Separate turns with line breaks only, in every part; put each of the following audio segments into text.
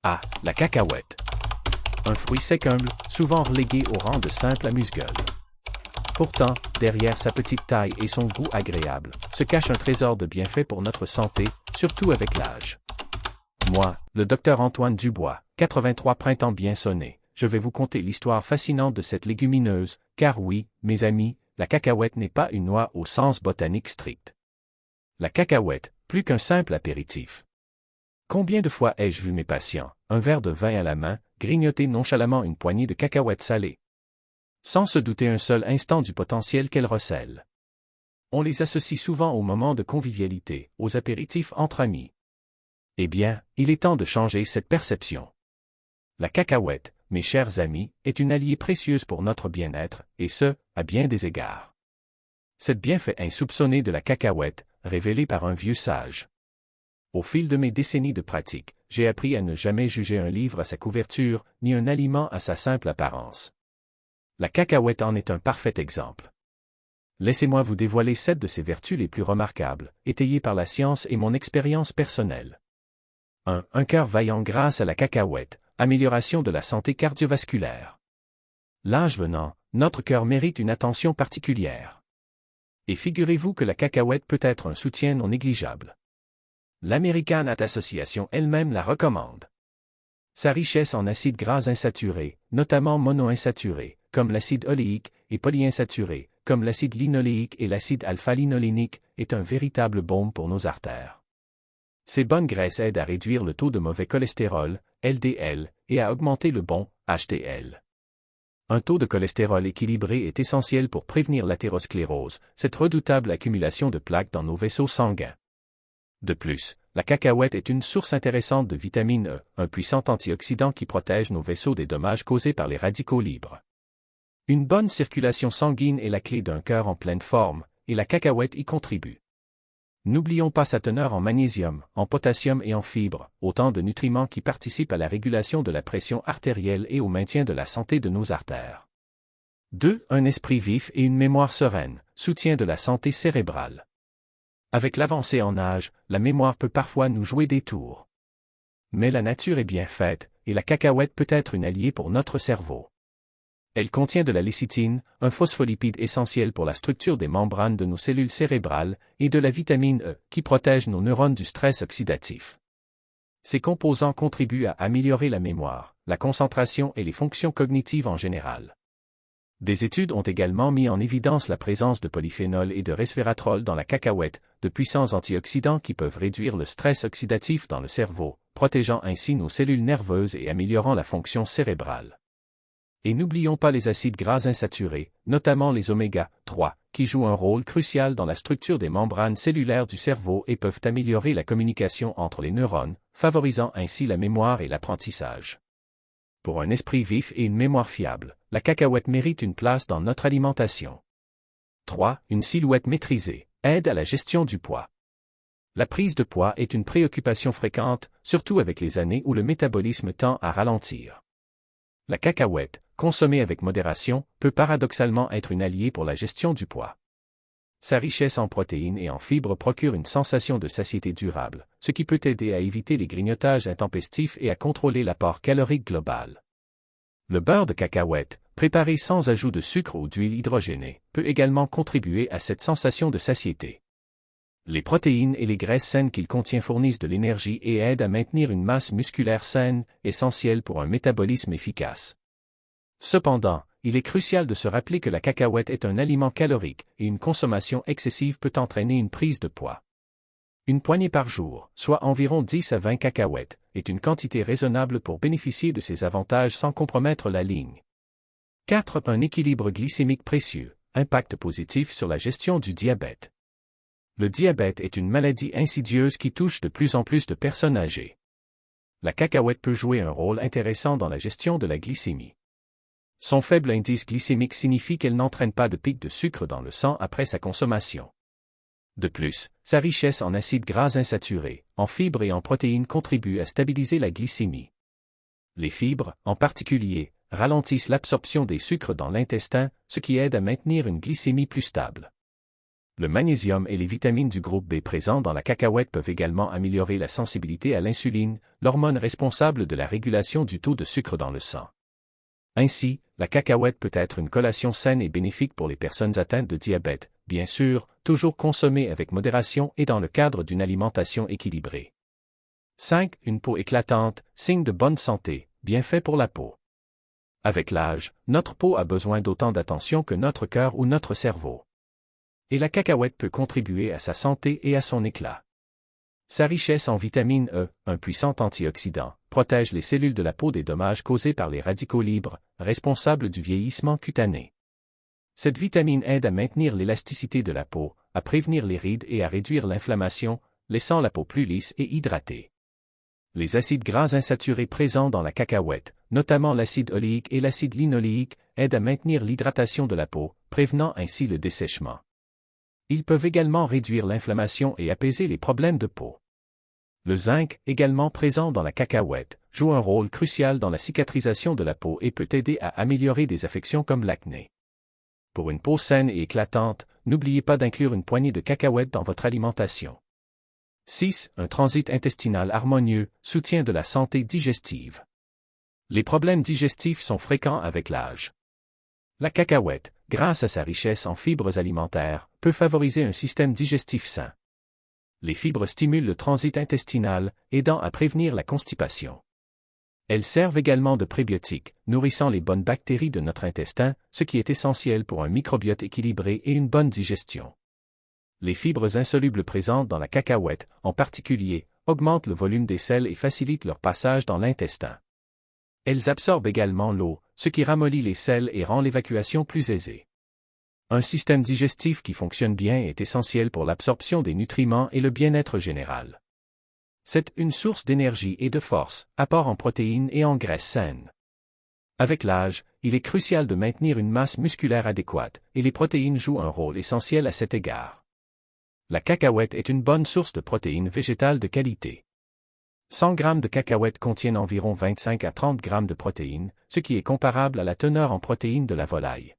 Ah, la cacahuète. Un fruit sec humble, souvent relégué au rang de simple amuse-gueule. Pourtant, derrière sa petite taille et son goût agréable, se cache un trésor de bienfaits pour notre santé, surtout avec l'âge. Moi, le docteur Antoine Dubois, 83 printemps bien sonnés, je vais vous conter l'histoire fascinante de cette légumineuse, car oui, mes amis, la cacahuète n'est pas une noix au sens botanique strict. La cacahuète, plus qu'un simple apéritif. Combien de fois ai-je vu mes patients, un verre de vin à la main, grignoter nonchalamment une poignée de cacahuètes salées, sans se douter un seul instant du potentiel qu'elles recèlent. On les associe souvent aux moments de convivialité, aux apéritifs entre amis. Eh bien, il est temps de changer cette perception. La cacahuète, mes chers amis, est une alliée précieuse pour notre bien-être, et ce, à bien des égards. Cet bienfait insoupçonné de la cacahuète, révélé par un vieux sage. Au fil de mes décennies de pratique, j'ai appris à ne jamais juger un livre à sa couverture, ni un aliment à sa simple apparence. La cacahuète en est un parfait exemple. Laissez-moi vous dévoiler 7 de ses vertus les plus remarquables, étayées par la science et mon expérience personnelle. 1. Un cœur vaillant grâce à la cacahuète, amélioration de la santé cardiovasculaire. L'âge venant, notre cœur mérite une attention particulière. Et figurez-vous que la cacahuète peut être un soutien non négligeable. L'American Heart Association elle-même la recommande. Sa richesse en acides gras insaturés, notamment monoinsaturés, comme l'acide oléique, et polyinsaturés, comme l'acide linoléique et l'acide alpha-linolénique, est un véritable baume pour nos artères. Ces bonnes graisses aident à réduire le taux de mauvais cholestérol, LDL, et à augmenter le bon, HDL. Un taux de cholestérol équilibré est essentiel pour prévenir l'athérosclérose, cette redoutable accumulation de plaques dans nos vaisseaux sanguins. De plus, la cacahuète est une source intéressante de vitamine E, un puissant antioxydant qui protège nos vaisseaux des dommages causés par les radicaux libres. Une bonne circulation sanguine est la clé d'un cœur en pleine forme, et la cacahuète y contribue. N'oublions pas sa teneur en magnésium, en potassium et en fibres, autant de nutriments qui participent à la régulation de la pression artérielle et au maintien de la santé de nos artères. 2. Un esprit vif et une mémoire sereine, soutien de la santé cérébrale. Avec l'avancée en âge, la mémoire peut parfois nous jouer des tours. Mais la nature est bien faite, et la cacahuète peut être une alliée pour notre cerveau. Elle contient de la lécithine, un phospholipide essentiel pour la structure des membranes de nos cellules cérébrales, et de la vitamine E, qui protège nos neurones du stress oxydatif. Ces composants contribuent à améliorer la mémoire, la concentration et les fonctions cognitives en général. Des études ont également mis en évidence la présence de polyphénol et de resveratrol dans la cacahuète, de puissants antioxydants qui peuvent réduire le stress oxydatif dans le cerveau, protégeant ainsi nos cellules nerveuses et améliorant la fonction cérébrale. Et n'oublions pas les acides gras insaturés, notamment les oméga 3, qui jouent un rôle crucial dans la structure des membranes cellulaires du cerveau et peuvent améliorer la communication entre les neurones, favorisant ainsi la mémoire et l'apprentissage. Pour un esprit vif et une mémoire fiable, la cacahuète mérite une place dans notre alimentation. 3. Une silhouette maîtrisée, aide à la gestion du poids. La prise de poids est une préoccupation fréquente, surtout avec les années où le métabolisme tend à ralentir. La cacahuète, consommée avec modération, peut paradoxalement être une alliée pour la gestion du poids. Sa richesse en protéines et en fibres procure une sensation de satiété durable, ce qui peut aider à éviter les grignotages intempestifs et à contrôler l'apport calorique global. Le beurre de cacahuète, préparé sans ajout de sucre ou d'huile hydrogénée, peut également contribuer à cette sensation de satiété. Les protéines et les graisses saines qu'il contient fournissent de l'énergie et aident à maintenir une masse musculaire saine, essentielle pour un métabolisme efficace. Cependant, il est crucial de se rappeler que la cacahuète est un aliment calorique et une consommation excessive peut entraîner une prise de poids. Une poignée par jour, soit environ 10 à 20 cacahuètes, est une quantité raisonnable pour bénéficier de ces avantages sans compromettre la ligne. 4. Un équilibre glycémique précieux, impact positif sur la gestion du diabète. Le diabète est une maladie insidieuse qui touche de plus en plus de personnes âgées. La cacahuète peut jouer un rôle intéressant dans la gestion de la glycémie. Son faible indice glycémique signifie qu'elle n'entraîne pas de pic de sucre dans le sang après sa consommation. De plus, sa richesse en acides gras insaturés, en fibres et en protéines contribue à stabiliser la glycémie. Les fibres, en particulier, ralentissent l'absorption des sucres dans l'intestin, ce qui aide à maintenir une glycémie plus stable. Le magnésium et les vitamines du groupe B présents dans la cacahuète peuvent également améliorer la sensibilité à l'insuline, l'hormone responsable de la régulation du taux de sucre dans le sang. Ainsi, la cacahuète peut être une collation saine et bénéfique pour les personnes atteintes de diabète, bien sûr, toujours consommée avec modération et dans le cadre d'une alimentation équilibrée. 5. Une peau éclatante, signe de bonne santé, bienfait pour la peau. Avec l'âge, notre peau a besoin d'autant d'attention que notre cœur ou notre cerveau. Et la cacahuète peut contribuer à sa santé et à son éclat. Sa richesse en vitamine E, un puissant antioxydant, protège les cellules de la peau des dommages causés par les radicaux libres, responsables du vieillissement cutané. Cette vitamine aide à maintenir l'élasticité de la peau, à prévenir les rides et à réduire l'inflammation, laissant la peau plus lisse et hydratée. Les acides gras insaturés présents dans la cacahuète, notamment l'acide oléique et l'acide linoléique, aident à maintenir l'hydratation de la peau, prévenant ainsi le dessèchement. Ils peuvent également réduire l'inflammation et apaiser les problèmes de peau. Le zinc, également présent dans la cacahuète, joue un rôle crucial dans la cicatrisation de la peau et peut aider à améliorer des affections comme l'acné. Pour une peau saine et éclatante, n'oubliez pas d'inclure une poignée de cacahuètes dans votre alimentation. 6. Un transit intestinal harmonieux, soutien de la santé digestive. Les problèmes digestifs sont fréquents avec l'âge. La cacahuète, grâce à sa richesse en fibres alimentaires, peut favoriser un système digestif sain. Les fibres stimulent le transit intestinal, aidant à prévenir la constipation. Elles servent également de prébiotiques, nourrissant les bonnes bactéries de notre intestin, ce qui est essentiel pour un microbiote équilibré et une bonne digestion. Les fibres insolubles présentes dans la cacahuète, en particulier, augmentent le volume des selles et facilitent leur passage dans l'intestin. Elles absorbent également l'eau, ce qui ramollit les selles et rend l'évacuation plus aisée. Un système digestif qui fonctionne bien est essentiel pour l'absorption des nutriments et le bien-être général. C'est une source d'énergie et de force, apport en protéines et en graisses saines. Avec l'âge, il est crucial de maintenir une masse musculaire adéquate, et les protéines jouent un rôle essentiel à cet égard. La cacahuète est une bonne source de protéines végétales de qualité. 100 g de cacahuètes contiennent environ 25 à 30 g de protéines, ce qui est comparable à la teneur en protéines de la volaille.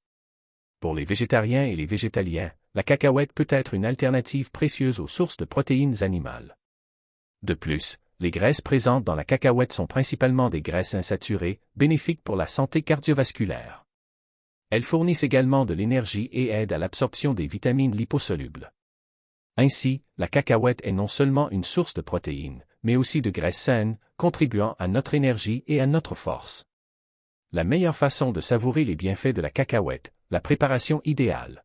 Pour les végétariens et les végétaliens, la cacahuète peut être une alternative précieuse aux sources de protéines animales. De plus, les graisses présentes dans la cacahuète sont principalement des graisses insaturées, bénéfiques pour la santé cardiovasculaire. Elles fournissent également de l'énergie et aident à l'absorption des vitamines liposolubles. Ainsi, la cacahuète est non seulement une source de protéines, mais aussi de graisses saines, contribuant à notre énergie et à notre force. La meilleure façon de savourer les bienfaits de la cacahuète, la préparation idéale.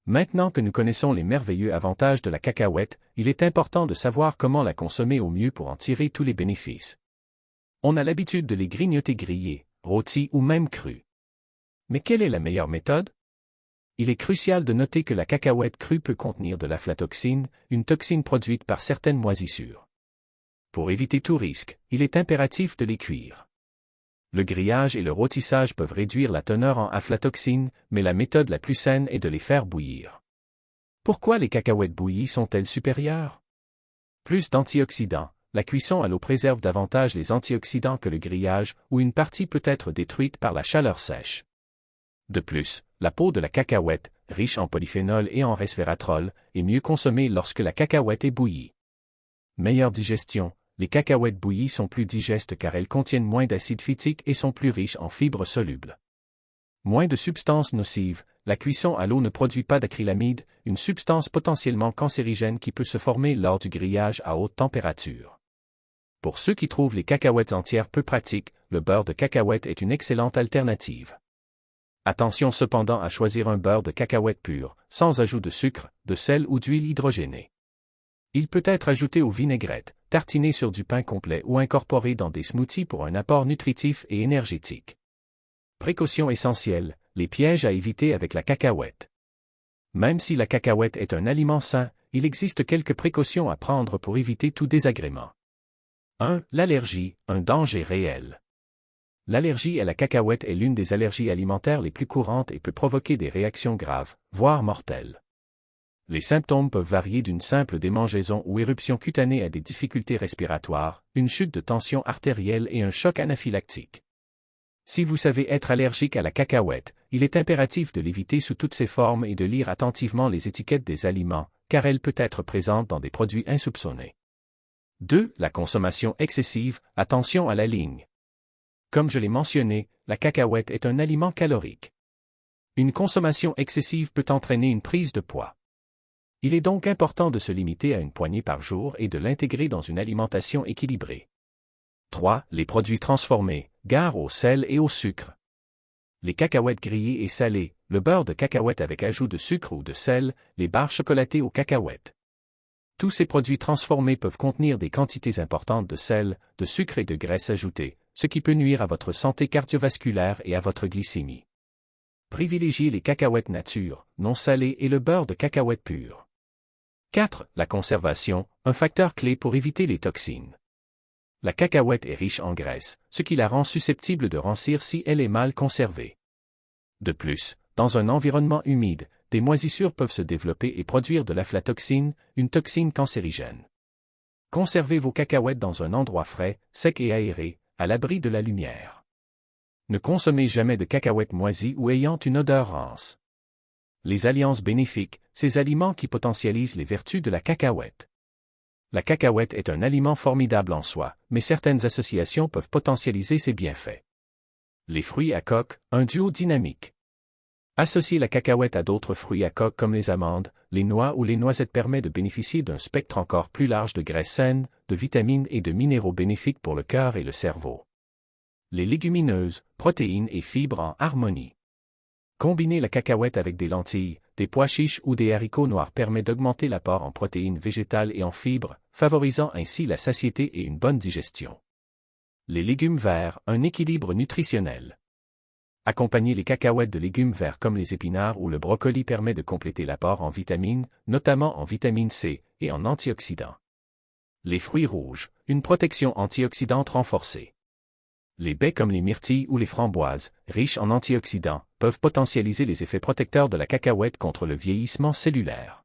Maintenant que nous connaissons les merveilleux avantages de la cacahuète, il est important de savoir comment la consommer au mieux pour en tirer tous les bénéfices. On a l'habitude de les grignoter grillés, rôtis ou même crus. Mais quelle est la meilleure méthode? Il est crucial de noter que la cacahuète crue peut contenir de l'aflatoxine, une toxine produite par certaines moisissures. Pour éviter tout risque, il est impératif de les cuire. Le grillage et le rôtissage peuvent réduire la teneur en aflatoxine, mais la méthode la plus saine est de les faire bouillir. Pourquoi les cacahuètes bouillies sont-elles supérieures? Plus d'antioxydants. La cuisson à l'eau préserve davantage les antioxydants que le grillage, où une partie peut être détruite par la chaleur sèche. De plus, la peau de la cacahuète, riche en polyphénol et en resveratrol, est mieux consommée lorsque la cacahuète est bouillie. Meilleure digestion. Les cacahuètes bouillies sont plus digestes car elles contiennent moins d'acide phytique et sont plus riches en fibres solubles. Moins de substances nocives. La cuisson à l'eau ne produit pas d'acrylamide, une substance potentiellement cancérigène qui peut se former lors du grillage à haute température. Pour ceux qui trouvent les cacahuètes entières peu pratiques, le beurre de cacahuète est une excellente alternative. Attention cependant à choisir un beurre de cacahuète pur, sans ajout de sucre, de sel ou d'huile hydrogénée. Il peut être ajouté aux vinaigrettes, tartiné sur du pain complet ou incorporé dans des smoothies pour un apport nutritif et énergétique. Précaution essentielle, les pièges à éviter avec la cacahuète. Même si la cacahuète est un aliment sain, il existe quelques précautions à prendre pour éviter tout désagrément. 1. L'allergie, un danger réel. L'allergie à la cacahuète est l'une des allergies alimentaires les plus courantes et peut provoquer des réactions graves, voire mortelles. Les symptômes peuvent varier d'une simple démangeaison ou éruption cutanée à des difficultés respiratoires, une chute de tension artérielle et un choc anaphylactique. Si vous savez être allergique à la cacahuète, il est impératif de l'éviter sous toutes ses formes et de lire attentivement les étiquettes des aliments, car elle peut être présente dans des produits insoupçonnés. 2. La consommation excessive, attention à la ligne. Comme je l'ai mentionné, la cacahuète est un aliment calorique. Une consommation excessive peut entraîner une prise de poids. Il est donc important de se limiter à une poignée par jour et de l'intégrer dans une alimentation équilibrée. 3. Les produits transformés, gare au sel et au sucre. Les cacahuètes grillées et salées, le beurre de cacahuète avec ajout de sucre ou de sel, les barres chocolatées aux cacahuètes. Tous ces produits transformés peuvent contenir des quantités importantes de sel, de sucre et de graisse ajoutée, ce qui peut nuire à votre santé cardiovasculaire et à votre glycémie. Privilégiez les cacahuètes nature, non salées et le beurre de cacahuète pur. 4. La conservation, un facteur clé pour éviter les toxines. La cacahuète est riche en graisse, ce qui la rend susceptible de rancir si elle est mal conservée. De plus, dans un environnement humide, des moisissures peuvent se développer et produire de l'aflatoxine, une toxine cancérigène. Conservez vos cacahuètes dans un endroit frais, sec et aéré, à l'abri de la lumière. Ne consommez jamais de cacahuètes moisies ou ayant une odeur rance. Les alliances bénéfiques, ces aliments qui potentialisent les vertus de la cacahuète. La cacahuète est un aliment formidable en soi, mais certaines associations peuvent potentialiser ses bienfaits. Les fruits à coque, un duo dynamique. Associer la cacahuète à d'autres fruits à coque comme les amandes, les noix ou les noisettes permet de bénéficier d'un spectre encore plus large de graisses saines, de vitamines et de minéraux bénéfiques pour le cœur et le cerveau. Les légumineuses, protéines et fibres en harmonie. Combiner la cacahuète avec des lentilles, des pois chiches ou des haricots noirs permet d'augmenter l'apport en protéines végétales et en fibres, favorisant ainsi la satiété et une bonne digestion. Les légumes verts, un équilibre nutritionnel. Accompagner les cacahuètes de légumes verts comme les épinards ou le brocoli permet de compléter l'apport en vitamines, notamment en vitamine C, et en antioxydants. Les fruits rouges, une protection antioxydante renforcée. Les baies comme les myrtilles ou les framboises, riches en antioxydants, peuvent potentialiser les effets protecteurs de la cacahuète contre le vieillissement cellulaire.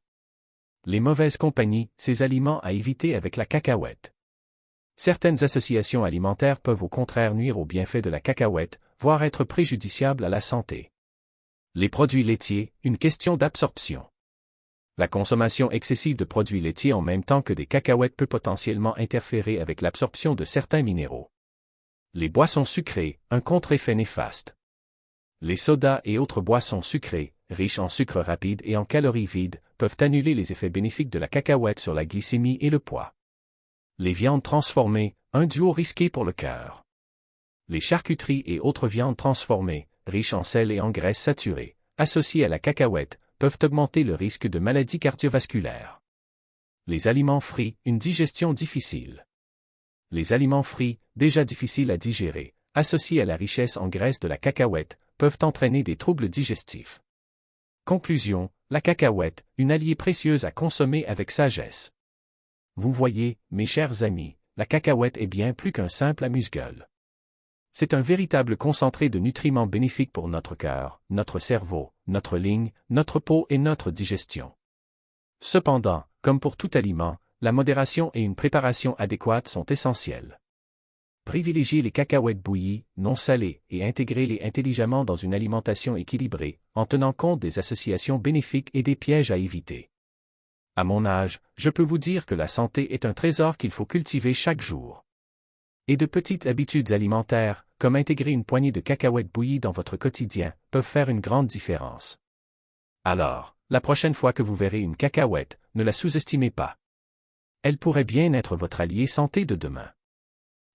Les mauvaises compagnies, ces aliments à éviter avec la cacahuète. Certaines associations alimentaires peuvent au contraire nuire aux bienfaits de la cacahuète, voire être préjudiciables à la santé. Les produits laitiers, une question d'absorption. La consommation excessive de produits laitiers en même temps que des cacahuètes peut potentiellement interférer avec l'absorption de certains minéraux. Les boissons sucrées, un contre-effet néfaste. Les sodas et autres boissons sucrées, riches en sucre rapide et en calories vides, peuvent annuler les effets bénéfiques de la cacahuète sur la glycémie et le poids. Les viandes transformées, un duo risqué pour le cœur. Les charcuteries et autres viandes transformées, riches en sel et en graisses saturées, associées à la cacahuète, peuvent augmenter le risque de maladies cardiovasculaires. Les aliments frits, une digestion difficile. Les aliments frits, déjà difficiles à digérer, associés à la richesse en graisse de la cacahuète, peuvent entraîner des troubles digestifs. Conclusion, la cacahuète, une alliée précieuse à consommer avec sagesse. Vous voyez, mes chers amis, la cacahuète est bien plus qu'un simple amuse-gueule. C'est un véritable concentré de nutriments bénéfiques pour notre cœur, notre cerveau, notre ligne, notre peau et notre digestion. Cependant, comme pour tout aliment, la modération et une préparation adéquate sont essentielles. Privilégiez les cacahuètes bouillies, non salées, et intégrez-les intelligemment dans une alimentation équilibrée, en tenant compte des associations bénéfiques et des pièges à éviter. À mon âge, je peux vous dire que la santé est un trésor qu'il faut cultiver chaque jour. Et de petites habitudes alimentaires, comme intégrer une poignée de cacahuètes bouillies dans votre quotidien, peuvent faire une grande différence. Alors, la prochaine fois que vous verrez une cacahuète, ne la sous-estimez pas. Elle pourrait bien être votre allié santé de demain.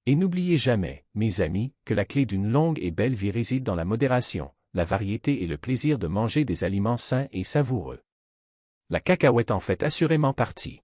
Et n'oubliez jamais, mes amis, que la clé d'une longue et belle vie réside dans la modération, la variété et le plaisir de manger des aliments sains et savoureux. La cacahuète en fait assurément partie.